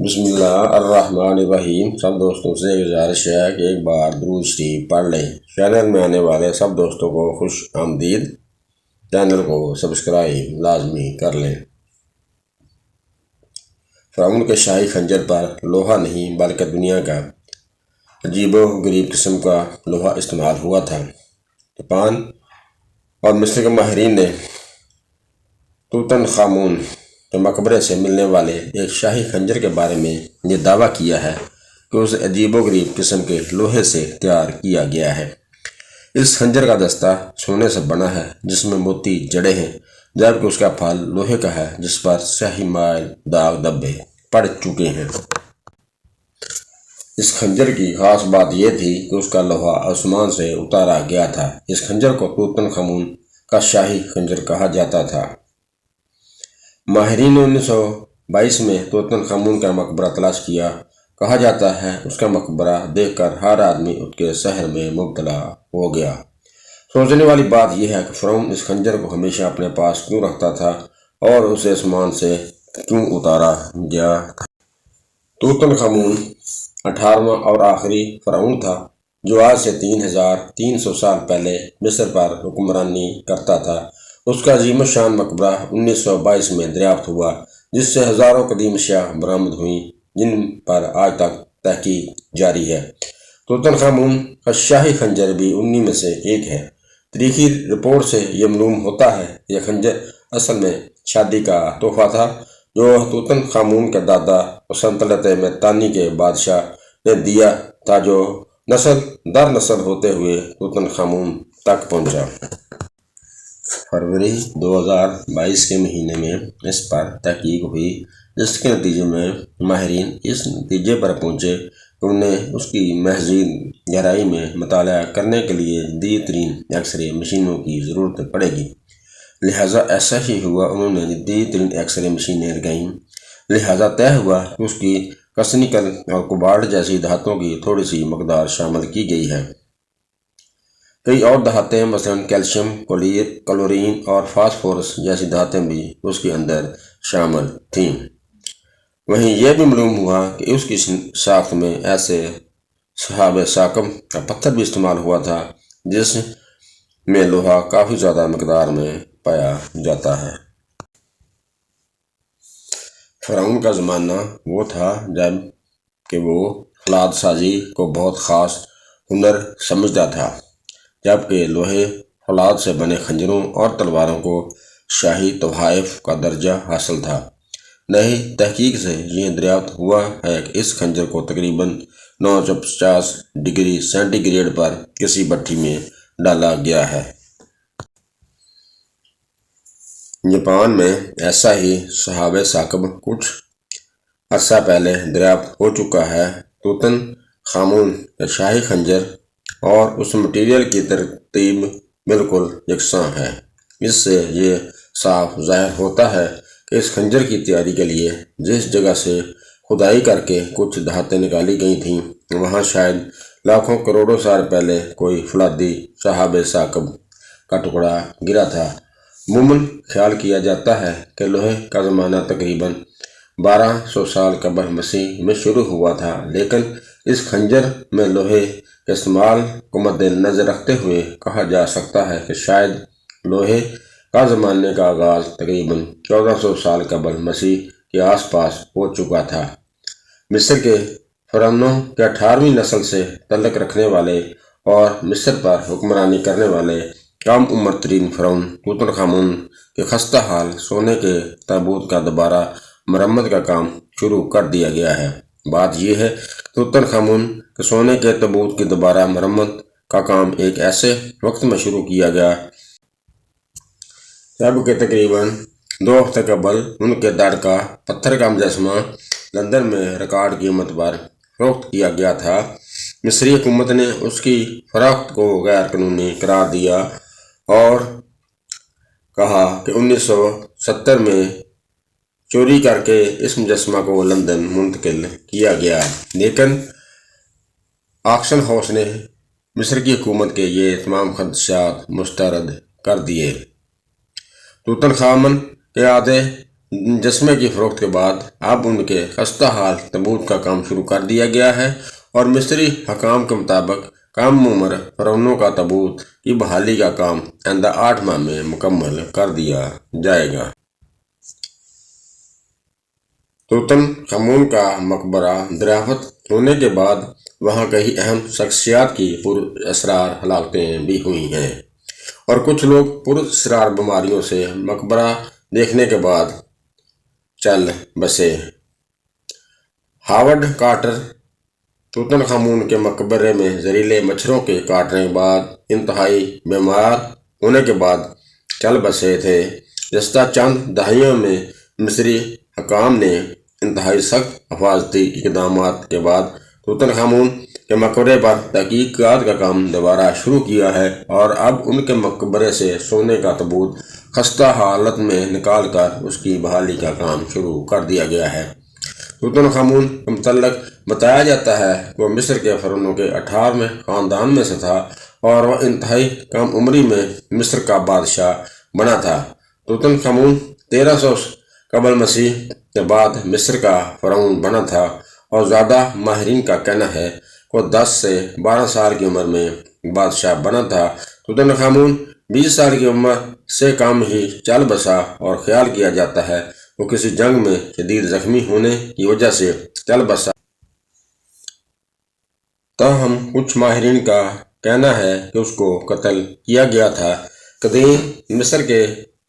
بسم اللہ الرحمن الرحیم۔ سب دوستوں سے گزارش ہے کہ ایک بار درود شریف پڑھ لیں۔ چینل میں آنے والے سب دوستوں کو خوش آمدید۔ چینل کو سبسکرائب لازمی کر لیں۔ فرعون کے شاہی خنجر پر لوہا نہیں بلکہ دنیا کا عجیب و غریب قسم کا لوہا استعمال ہوا تھا۔ جاپان اور مصر کے ماہرین نے توتن خامون کے مقبرے سے ملنے والے ایک شاہی خنجر کے بارے میں یہ دعویٰ کیا ہے کہ اسے عجیب و غریب قسم کے لوہے سے تیار کیا گیا ہے۔ اس خنجر کا دستہ سونے سے بنا ہے جس میں موتی جڑے ہیں، جبکہ اس کا پھل لوہے کا ہے جس پر سیاہی مائل داغ دھبے پڑ چکے ہیں۔ اس خنجر کی خاص بات یہ تھی کہ اس کا لوہا آسمان سے اتارا گیا تھا۔ اس خنجر کو توتن خامون کا شاہی خنجر کہا جاتا تھا۔ ماہرین نے 1922 میں توتن خامون کا مقبرہ تلاش کیا۔ کہا جاتا ہے اس کا مقبرہ دیکھ کر ہر آدمی اس کے سحر میں مبتلا ہو گیا۔ سوچنے والی بات یہ ہے کہ فرعون اس خنجر کو ہمیشہ اپنے پاس کیوں رکھتا تھا اور اسے آسمان سے کیوں اتارا گیا تھا۔ توتن خامون 18واں اور آخری فرعون تھا جو آج سے 3300 سال پہلے مصر پر حکمرانی کرتا تھا۔ اس کا عظیم الشان مقبرہ 1922 میں دریافت ہوا، جس سے ہزاروں قدیم اشیاء برآمد ہوئیں جن پر آج تک تحقیق جاری ہے۔ توتن خامون کا شاہی خنجر بھی انہی میں سے ایک ہے۔ تاریخی رپورٹ سے یہ معلوم ہوتا ہے کہ یہ خنجر اصل میں شادی کا تحفہ تھا جو توتن خامون کے دادا اور سلطنت میں تانی کے بادشاہ نے دیا تھا، جو نسل در نسل ہوتے ہوئے توتن خامون تک پہنچا۔ فروری 2022 کے مہینے میں اس پر تحقیق ہوئی، جس کے نتیجے میں ماہرین اس نتیجے پر پہنچے کہ انہیں اس کی مزید گہرائی میں مطالعہ کرنے کے لیے جدید ترین ایکس رے مشینوں کی ضرورت پڑے گی۔ لہٰذا ایسا ہی ہوا، انہوں نے جدید ترین ایکس رے مشینیں لگائیں۔ لہٰذا طے ہوا کہ اس کی کسنیکل اور کوبالٹ جیسی دھاتوں کی تھوڑی سی مقدار شامل کی گئی ہے۔ کئی اور دھاتیں مثلاً کیلشیم، کلورین اور فاسفورس جیسی دھاتیں بھی اس کے اندر شامل تھیں۔ وہیں یہ بھی معلوم ہوا کہ اس کی ساخت میں ایسے صحاب ثاقب کا پتھر بھی استعمال ہوا تھا جس میں لوہا کافی زیادہ مقدار میں پایا جاتا ہے۔ فرعون کا زمانہ وہ تھا جب کہ وہ فولاد سازی کو بہت خاص ہنر سمجھتا تھا، جبکہ لوہے فولاد سے بنے خنجروں اور تلواروں کو شاہی تحائف کا درجہ حاصل تھا۔ نئی تحقیق سے یہ دریافت ہوا ہے کہ اس خنجر کو تقریباً 950 ڈگری سینٹی گریڈ پر کسی بھٹی میں ڈالا گیا ہے۔ جاپان میں ایسا ہی صحاب ثاقب کچھ عرصہ پہلے دریافت ہو چکا ہے۔ توتن خامون کا شاہی خنجر اور اس مٹیریل کی ترتیب بالکل یکساں ہے۔ اس سے یہ صاف ظاہر ہوتا ہے کہ اس خنجر کی تیاری کے لیے جس جگہ سے کھدائی کر کے کچھ دھاتیں نکالی گئی تھیں، وہاں شاید لاکھوں کروڑوں سال پہلے کوئی فولادی صحاب ثاقب کا ٹکڑا گرا تھا۔ عموماً خیال کیا جاتا ہے کہ لوہے کا زمانہ تقریباً 1200 سال قبل مسیح میں شروع ہوا تھا، لیکن اس خنجر میں لوہے کے استعمال کو مد نظر رکھتے ہوئے کہا جا سکتا ہے کہ شاید لوہے کا زمانے کا آغاز تقریباً 1400 سال قبل مسیح کے آس پاس ہو چکا تھا۔ مصر کے فرعونوں کے 18ویں نسل سے تعلق رکھنے والے اور مصر پر حکمرانی کرنے والے کم عمر ترین فرعون توتن خامون کے خستہ حال سونے کے تابوت کا دوبارہ مرمت کا کام شروع کر دیا گیا ہے۔ بات یہ ہے کہ توتن خامون کے سونے کے تابوت کی دوبارہ مرمت کا کام ایک ایسے وقت میں شروع کیا گیا جب کہ تقریباً 2 ہفتے قبل ان کے دڑ کا پتھر کا مجسمہ لندن میں ریکارڈ قیمت پر فروخت کیا گیا تھا۔ مصری حکومت نے اس کی فروخت کو غیر قانونی قرار دیا اور کہا کہ 1970 میں چوری کر کے اس مجسمہ کو لندن منتقل کیا گیا، لیکن آکشن ہاؤس نے مصر کی حکومت کے یہ تمام خدشات مسترد کر دیے۔ توتن خامون کے آدھے جسمے کی فروخت کے بعد اب ان کے خستہ حال تابوت کا کام شروع کر دیا گیا ہے اور مصری حکام کے مطابق کم عمر فرعونوں کا تابوت کی بحالی کا کام آئندہ 8 ماہ میں مکمل کر دیا جائے گا۔ توتن خامون کا مقبرہ دریافت ہونے کے بعد وہاں کئی اہم شخصیات کی پراسرار ہلاکتیں بھی ہوئی ہیں اور کچھ لوگ پراسرار بیماریوں سے مقبرہ دیکھنے کے بعد چل بسے۔ ہاورڈ کارٹر توتن خامون کے مقبرے میں زہریلے مچھروں کے کاٹنے کے بعد انتہائی بیمار ہونے کے بعد چل بسے تھے۔ گزشتہ چند دہائیوں میں مصری حکام نے انتہائی سخت حفاظتی اقدامات کے بعد توتن خامون کے مقبرے پر تحقیقات کا کام دوبارہ شروع کیا ہے اور اب ان کے مقبرے سے سونے کا تابوت خستہ حالت میں نکال کر اس کی بحالی کا کام شروع کر دیا گیا ہے۔ توتن خامون کے متعلق بتایا جاتا ہے کہ وہ مصر کے فرعونوں کے 18ویں خاندان میں سے تھا اور وہ انتہائی کم عمری میں مصر کا بادشاہ بنا تھا۔ توتن خامون 1300 قبل مسیح کے بعد مصر کا فرعون بنا تھا اور زیادہ ماہرین کا کہنا ہے کہ وہ 10 سے 12 سال کی عمر میں بادشاہ بنا تھا۔ توتن خامون 20 سال کی عمر سے کم ہی چل بسا اور خیال کیا جاتا ہے وہ کسی جنگ میں شدید زخمی ہونے کی وجہ سے چل بسا۔ تاہم کچھ ماہرین کا کہنا ہے کہ اس کو قتل کیا گیا تھا۔ قدیم مصر کے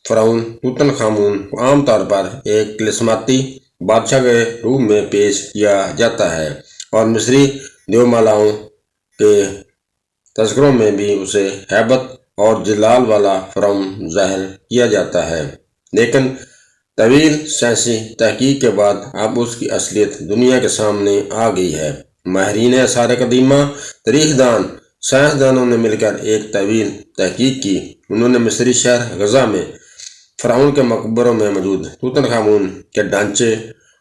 فرعون توتن خامون کو عام طور پر ایک طلسماتی بادشاہ کے روپ میں پیش کیا جاتا ہے اور مصری دیومالاؤں کے تذکروں میں بھی اسے ہیبت اور جلال والا فرعون ظاہر کیا جاتا ہے، لیکن طویل سائنسی تحقیق کے بعد اب اس کی اصلیت دنیا کے سامنے آ گئی ہے۔ ماہرین آثار قدیمہ، تاریخ دان، سائنسدانوں نے مل کر ایک طویل تحقیق کی۔ انہوں نے مصری شہر غزہ میں فرعون کے مقبروں میں موجود توتن خامون کے ڈھانچے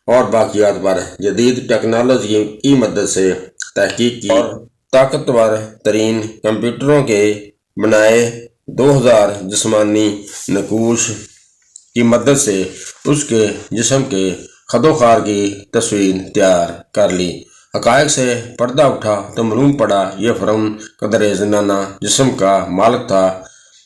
اور باقیات پر جدید ٹیکنالوجی کی مدد سے تحقیق کی اور طاقتور ترین کمپیوٹروں کے بنائے 2000 جسمانی نقوش کی مدد سے اس کے جسم کے خد و خال کی تصویر تیار کر لی۔ حقائق سے پردہ اٹھا تو معلوم پڑا یہ فرعون قدر زنانہ جسم کا مالک تھا۔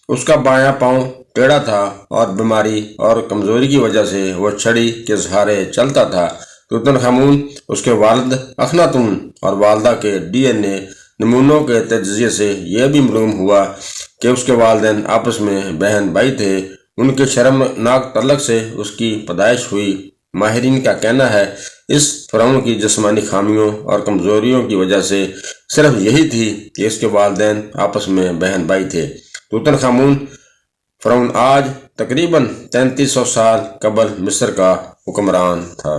اس کا بایاں پاؤں ٹیڑھا تھا اور بیماری اور کمزوری کی وجہ سے وہ چھڑی کے سہارے چلتا تھا۔ توتن خامون، اس کے والد اخناتون اور والدہ کے DNA نمونوں کے تجزیے سے یہ بھی معلوم ہوا کہ اس کے والدین آپس میں بہن بھائی تھے۔ ان کے شرمناک تعلق سے اس کی پیدائش ہوئی۔ ماہرین کا کہنا ہے اس فرعون کی جسمانی خامیوں اور کمزوریوں کی وجہ سے صرف یہی تھی کہ اس کے والدین آپس میں بہن بھائی تھے۔ توتن خامون فرعون آج تقریباً 3300 سال قبل مصر کا حکمران تھا۔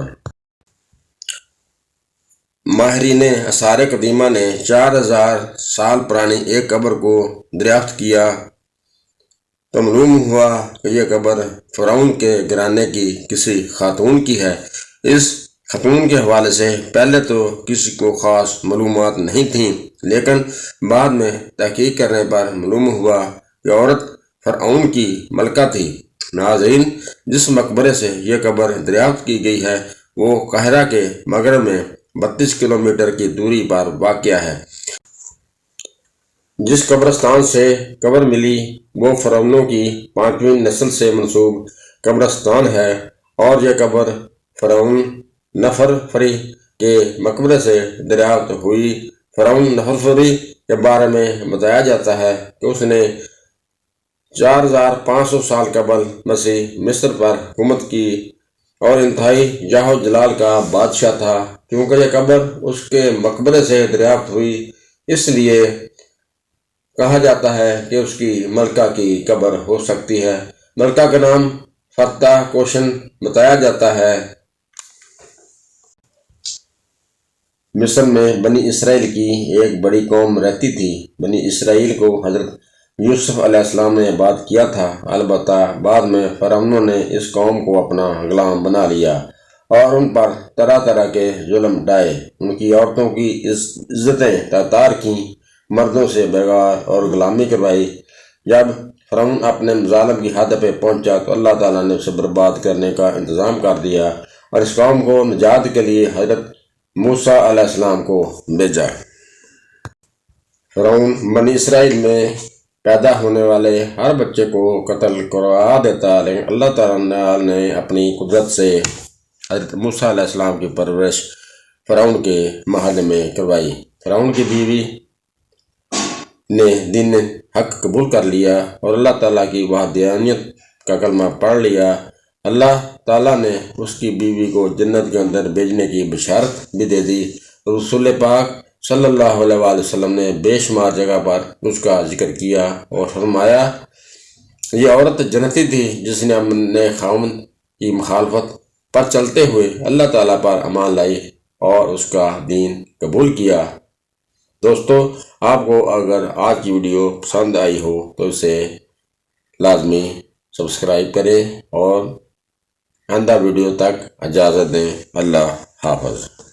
ماہرین آثار قدیمہ نے 4000 سال پرانی ایک قبر کو دریافت کیا تو معلوم ہوا کہ یہ قبر فرعون کے گھرانے کی کسی خاتون کی ہے۔ اس خاتون کے حوالے سے پہلے تو کسی کو خاص معلومات نہیں تھیں، لیکن بعد میں تحقیق کرنے پر معلوم ہوا کہ عورت فرعون کی ملکہ تھی۔ ناظرین، جس مقبرے سے یہ قبر دریافت کی گئی ہے وہ قاہرہ کے مغرب میں 32 کلومیٹر کی دوری پر واقع ہے۔ جس قبرستان سے قبر ملی وہ فرعونوں کی 5ویں نسل سے منسوب قبرستان ہے اور یہ قبر فرعون نفرفری کے مقبرے سے دریافت ہوئی۔ فرعون نفرفری کے بارے میں بتایا جاتا ہے کہ اس نے 4500 سال قبل مسیح مصر پر حکومت کی اور انتہائی جاہ و جلال کا بادشاہ تھا۔ کیونکہ یہ قبر اس کے مقبرے سے دریافت ہوئی، اس لیے کہا جاتا ہے کہ اس کی ملکہ کی قبر ہو سکتی ہے۔ ملکہ کا نام فتح کوشن بتایا جاتا ہے۔ مصر میں بنی اسرائیل کی ایک بڑی قوم رہتی تھی۔ بنی اسرائیل کو حضرت یوسف علیہ السلام نے آباد کیا تھا، البتہ بعد میں فرعونوں نے اس قوم کو اپنا غلام بنا لیا اور ان پر طرح طرح کے ظلم ڈھائے۔ ان کی عورتوں کی عزتیں تاتار کیں، مردوں سے بیگار اور غلامی کروائی۔ جب فرعون اپنے ظالم کی حد پہ پہنچا تو اللہ تعالیٰ نے اسے برباد کرنے کا انتظام کر دیا اور اس قوم کو نجات کے لیے حضرت موسیٰ علیہ السلام کو بھیجا۔ فرعون بنی اسرائیل میں پیدا ہونے والے ہر بچے کو قتل کروا دیتا، لیکن اللہ تعالیٰ نے اپنی قدرت سے حضرت موسیٰ علیہ السلام کی پرورش فرعون کے محل میں کروائی۔ فرعون کی بیوی نے دین حق قبول کر لیا اور اللہ تعالیٰ کی وحدانیت کا کلمہ پڑھ لیا۔ اللہ تعالیٰ نے اس کی بیوی کو جنت کے اندر بھیجنے کی بشارت بھی دے دی۔ رسول پاک صلی اللہ علیہ وآلہ وسلم نے بے شمار جگہ پر اس کا ذکر کیا اور فرمایا یہ عورت جنتی تھی جس نے اپنے خاوند کی مخالفت پر چلتے ہوئے اللہ تعالیٰ پر ایمان لائی اور اس کا دین قبول کیا۔ دوستو، آپ کو اگر آج کی ویڈیو پسند آئی ہو تو اسے لازمی سبسکرائب کریں اور آئندہ ویڈیو تک اجازت دیں۔ اللہ حافظ۔